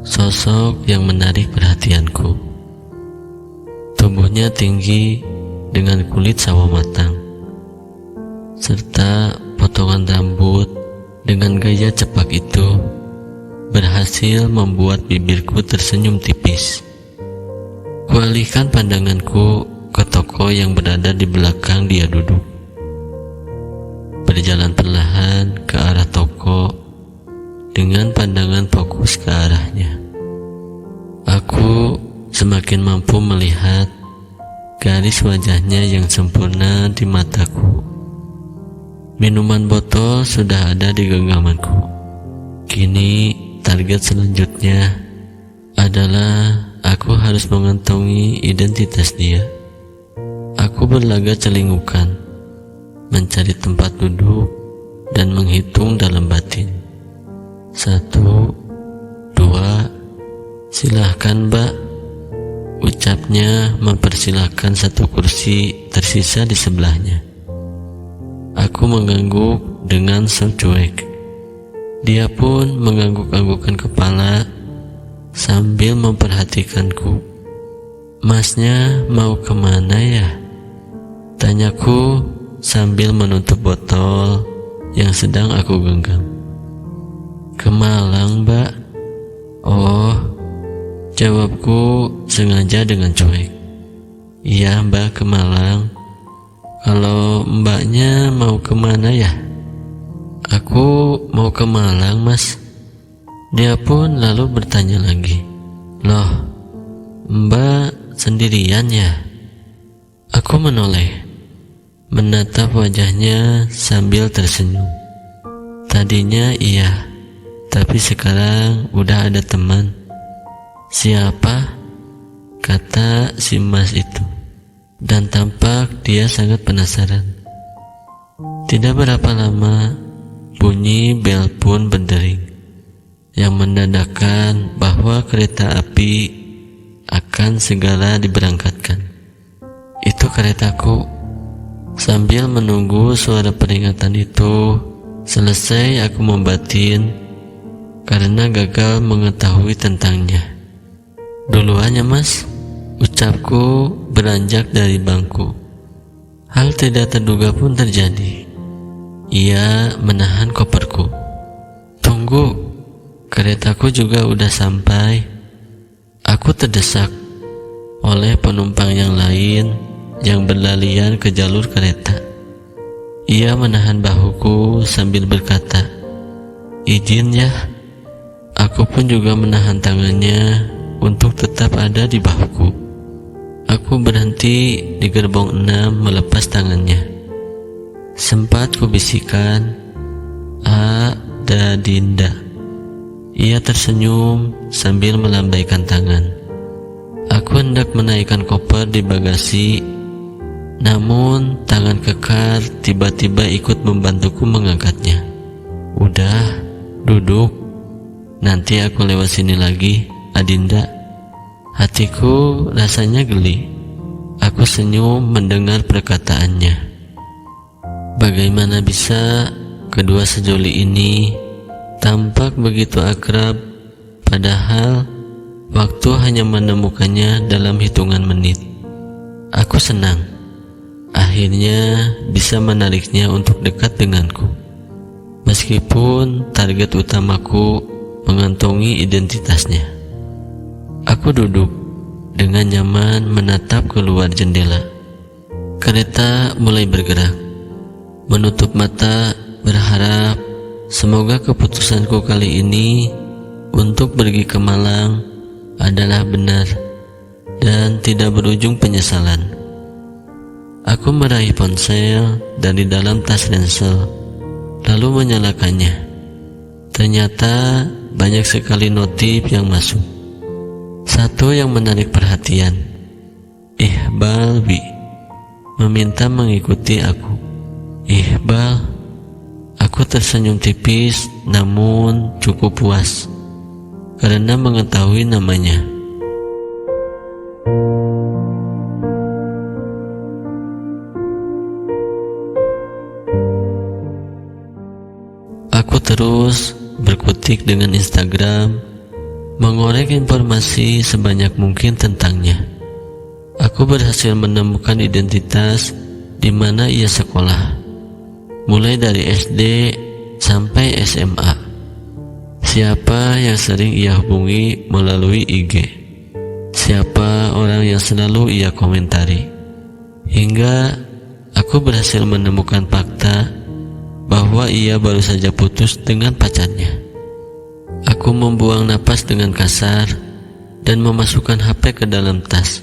Sosok yang menarik perhatianku. Tubuhnya tinggi dengan kulit sawo matang, serta potongan rambut dengan gaya cepak itu berhasil membuat bibirku tersenyum tipis. Kualihkan pandanganku ke toko yang berada di belakang dia duduk. Berjalan perlahan ke arah toko dengan pandangan fokus ke arahnya. Aku semakin mampu melihat garis wajahnya yang sempurna di mataku. Minuman botol sudah ada di genggamanku. Kini target selanjutnya adalah aku harus mengantongi identitas dia. Aku berlagak celingukan, mencari tempat duduk dan menghitung dalam batin. 1, 2, silahkan mbak, ucapnya mempersilahkan satu kursi tersisa di sebelahnya. Aku mengangguk dengan sok cuek. Dia pun mengangguk-anggukkan kepala sambil memperhatikanku. Masnya mau kemana ya? Tanyaku sambil menutup botol yang sedang aku genggam. Ke Malang, mbak. Oh, jawabku sengaja dengan cuek. Iya mbak, ke Malang. Kalau mbaknya mau kemana ya? Aku mau ke Malang mas. Dia pun lalu bertanya lagi. Loh, mbak sendirian ya? Aku menoleh, menatap wajahnya sambil tersenyum. Tadinya iya, tapi sekarang udah ada teman. Siapa? Kata si mas itu. Dan tampak dia sangat penasaran. Tidak berapa lama, bunyi bel pun berdering, yang menandakan bahwa kereta api akan segera diberangkatkan. Itu keretaku. Sambil menunggu suara peringatan itu selesai, aku membatin karena gagal mengetahui tentangnya. Duluannya mas, ucapku beranjak dari bangku. Hal tidak terduga pun terjadi. Ia menahan koperku. Tunggu, keretaku juga udah sampai. Aku terdesak oleh penumpang yang lain yang berlarian ke jalur kereta. Ia menahan bahuku sambil berkata, izin ya. Aku pun juga menahan tangannya untuk tetap ada di bahuku. Aku berhenti di gerbong 6 melepas tangannya. Sempat kubisikkan, ada Dinda. Ia tersenyum sambil melambaikan tangan. Aku hendak menaikkan koper di bagasi, namun tangan kekar tiba-tiba ikut membantuku mengangkatnya. Udah, duduk. Nanti aku lewat sini lagi, Adinda. Hatiku rasanya geli. Aku senyum mendengar perkataannya. Bagaimana bisa kedua sejoli ini tampak begitu akrab, padahal waktu hanya menemukannya dalam hitungan menit. Aku senang akhirnya bisa menariknya untuk dekat denganku, meskipun target utamaku mengantongi identitasnya. Aku duduk dengan nyaman menatap keluar jendela. Kereta mulai bergerak. Menutup mata berharap semoga keputusanku kali ini untuk pergi ke Malang adalah benar dan tidak berujung penyesalan. Aku meraih ponsel dari dalam tas ransel, lalu menyalakannya. Ternyata banyak sekali notif yang masuk. Satu yang menarik perhatian. Iqbal Bi meminta mengikuti aku. Iqbal. Aku tersenyum tipis namun cukup puas karena mengetahui namanya. Aku terus berkutik dengan Instagram, mengorek informasi sebanyak mungkin tentangnya. Aku berhasil menemukan identitas di mana ia sekolah, mulai dari SD sampai SMA. Siapa yang sering ia hubungi melalui IG, siapa orang yang selalu ia komentari, hingga aku berhasil menemukan fakta bahwa ia baru saja putus dengan pacarnya. Aku membuang napas dengan kasar dan memasukkan HP ke dalam tas.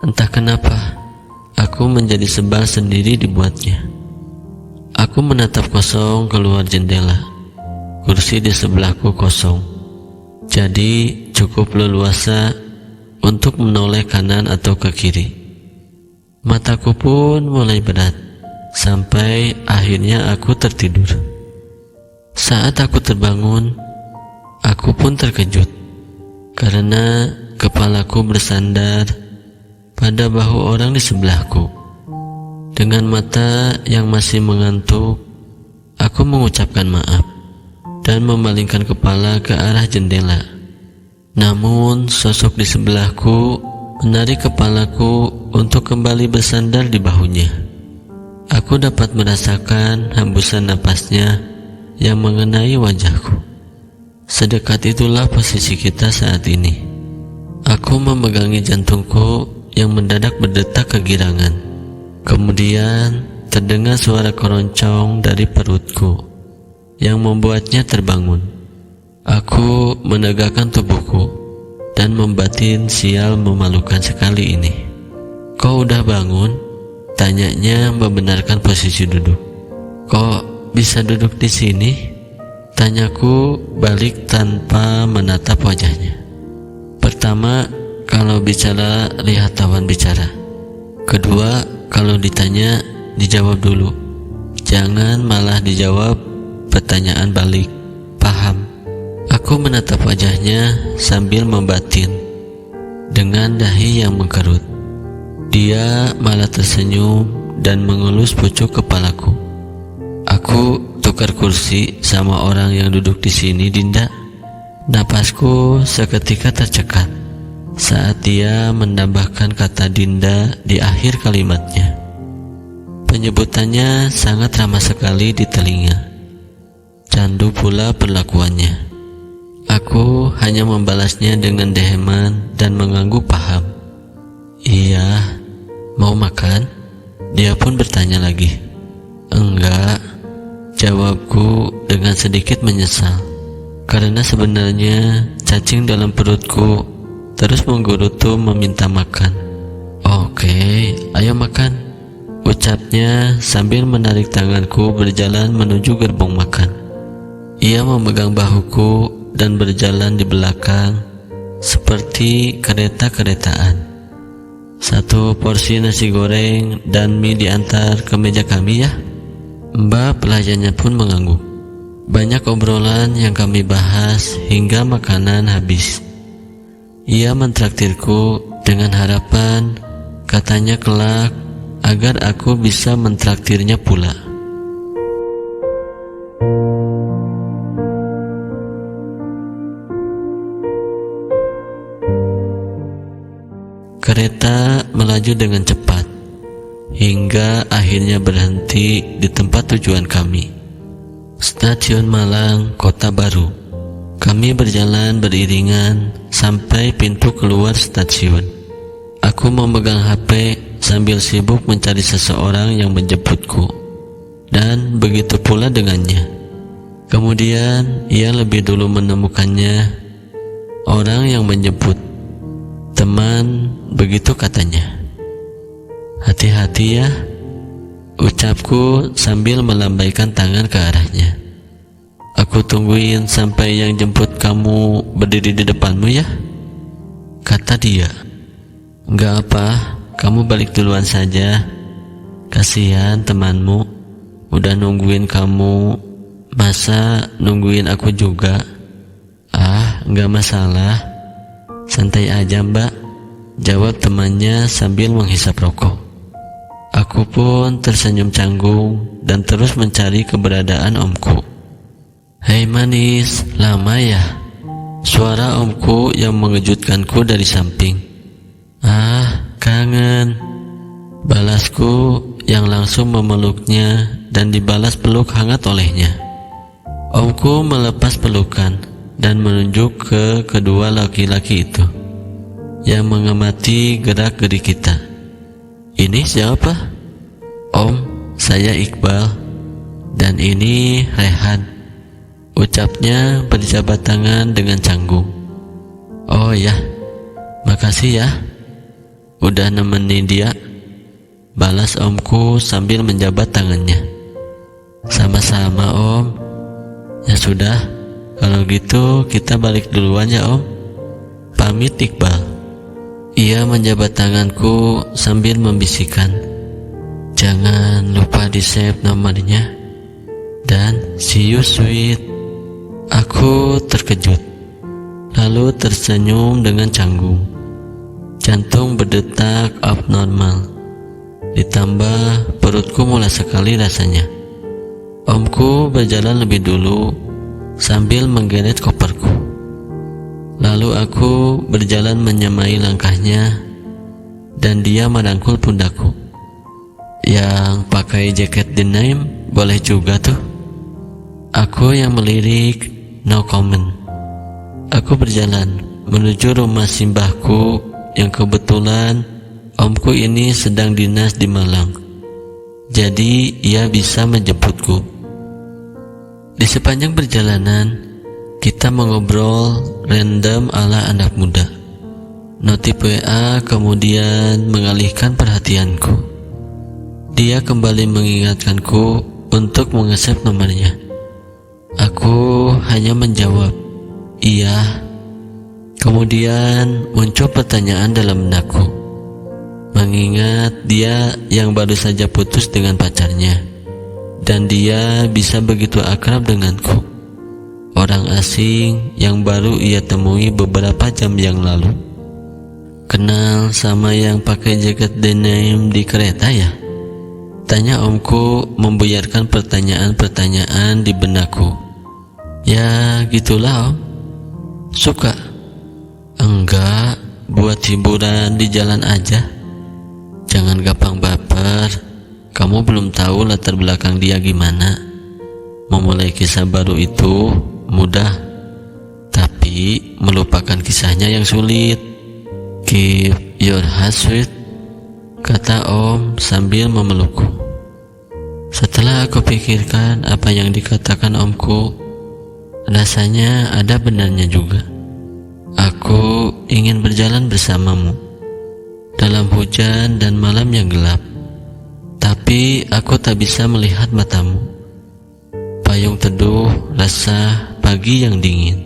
Entah kenapa, aku menjadi sebal sendiri dibuatnya. Aku menatap kosong keluar jendela. Kursi di sebelahku kosong, jadi cukup leluasa untuk menoleh kanan atau ke kiri. Mataku pun mulai berat, sampai akhirnya aku tertidur. Saat aku terbangun, aku pun terkejut, karena kepalaku bersandar pada bahu orang di sebelahku. Dengan mata yang masih mengantuk, aku mengucapkan maaf dan memalingkan kepala ke arah jendela. Namun sosok di sebelahku menarik kepalaku untuk kembali bersandar di bahunya. Aku dapat merasakan hembusan napasnya yang mengenai wajahku. Sedekat itulah posisi kita saat ini. Aku memegangi jantungku yang mendadak berdetak kegirangan. Kemudian terdengar suara keroncong dari perutku yang membuatnya terbangun. Aku menegakkan tubuhku dan membatin sial memalukan sekali ini. Kau udah bangun? Tanyanya membenarkan posisi duduk. Kok bisa duduk di sini? Tanyaku balik tanpa menatap wajahnya. Pertama, kalau bicara lihat lawan bicara. Kedua, kalau ditanya dijawab dulu. Jangan malah dijawab pertanyaan balik. Paham? Aku menatap wajahnya sambil membatin dengan dahi yang mengkerut. Dia malah tersenyum dan mengelus pucuk kepalaku. Aku tukar kursi sama orang yang duduk di sini, Dinda. Napasku seketika tercekat saat dia menambahkan kata Dinda di akhir kalimatnya. Penyebutannya sangat ramah sekali di telinga. Candu pula perlakuannya. Aku hanya membalasnya dengan deheman dan mengangguk paham. Iya, mau makan? Dia pun bertanya lagi. Enggak, jawabku dengan sedikit menyesal, karena sebenarnya cacing dalam perutku terus menggerutu meminta makan. Oke, ayo makan, ucapnya sambil menarik tanganku berjalan menuju gerbong makan. Ia memegang bahuku dan berjalan di belakang seperti kereta-keretaan. Satu porsi nasi goreng dan mie diantar ke meja kami ya. Mbak pelayannya pun mengangguk. Banyak obrolan yang kami bahas hingga makanan habis. Ia mentraktirku dengan harapan, katanya kelak, agar aku bisa mentraktirnya pula. Kereta melaju dengan cepat hingga akhirnya berhenti di tempat tujuan kami, Stasiun Malang, Kota Baru. Kami berjalan beriringan sampai pintu keluar stasiun. Aku memegang HP sambil sibuk mencari seseorang yang menjemputku, dan begitu pula dengannya. Kemudian ia lebih dulu menemukannya, orang yang menjemput. Teman, begitu katanya. Hati-hati ya, ucapku sambil melambaikan tangan ke arahnya. Aku tungguin sampai yang jemput kamu berdiri di depanmu ya, kata dia. Enggak apa, kamu balik duluan saja. Kasihan temanmu, udah nungguin kamu, masa nungguin aku juga? Ah, enggak masalah, santai aja mbak, jawab temannya sambil menghisap rokok. Aku pun tersenyum canggung dan terus mencari keberadaan omku. Hei manis, lama ya? Suara omku yang mengejutkanku dari samping. "Ah, kangen," balasku yang langsung memeluknya dan dibalas peluk hangat olehnya. Omku melepas pelukan dan menunjuk ke kedua laki-laki itu yang mengamati gerak-gerik kita. "Ini siapa?" "Om, saya Iqbal, dan ini Rehan," ucapnya berjabat tangan dengan canggung. "Oh ya, makasih ya, udah nemenin dia," balas omku sambil menjabat tangannya. "Sama-sama om. Ya sudah, kalau gitu kita balik duluan ya om. Pamit Iqbal." Ia menjabat tanganku sambil membisikkan, "Jangan lupa di-save nomornya, dan see you sweet." Aku terkejut, lalu tersenyum dengan canggung. Jantung berdetak abnormal, ditambah perutku mulai sekali rasanya. Omku berjalan lebih dulu sambil menggeret koperku. Lalu aku berjalan menyamai langkahnya, dan dia merangkul pundakku. "Yang pakai jaket denim boleh juga tuh." Aku yang melirik, no comment. Aku berjalan menuju rumah simbahku yang kebetulan omku ini sedang dinas di Malang. Jadi ia bisa menjemputku. Di sepanjang perjalanan kita mengobrol random ala anak muda. Notif WA kemudian mengalihkan perhatianku. Dia kembali mengingatkanku untuk menge-save nomornya. Aku hanya menjawab, "Iya." Kemudian muncul pertanyaan dalam benakku, mengingat dia yang baru saja putus dengan pacarnya, dan dia bisa begitu akrab denganku, orang asing yang baru ia temui beberapa jam yang lalu. "Kenal sama yang pakai jaket denim di kereta ya?" tanya omku membuyarkan pertanyaan-pertanyaan di benakku. "Ya gitulah om." "Suka?" "Enggak, buat hiburan di jalan aja." "Jangan gampang baper, kamu belum tahu latar belakang dia gimana. Memulai kisah baru itu mudah, tapi melupakan kisahnya yang sulit. Keep your heart sweet," kata om sambil memelukku. Setelah aku pikirkan apa yang dikatakan omku, rasanya ada benarnya juga. Aku ingin berjalan bersamamu dalam hujan dan malam yang gelap, tapi aku tak bisa melihat matamu. Payung teduh rasa pagi yang dingin.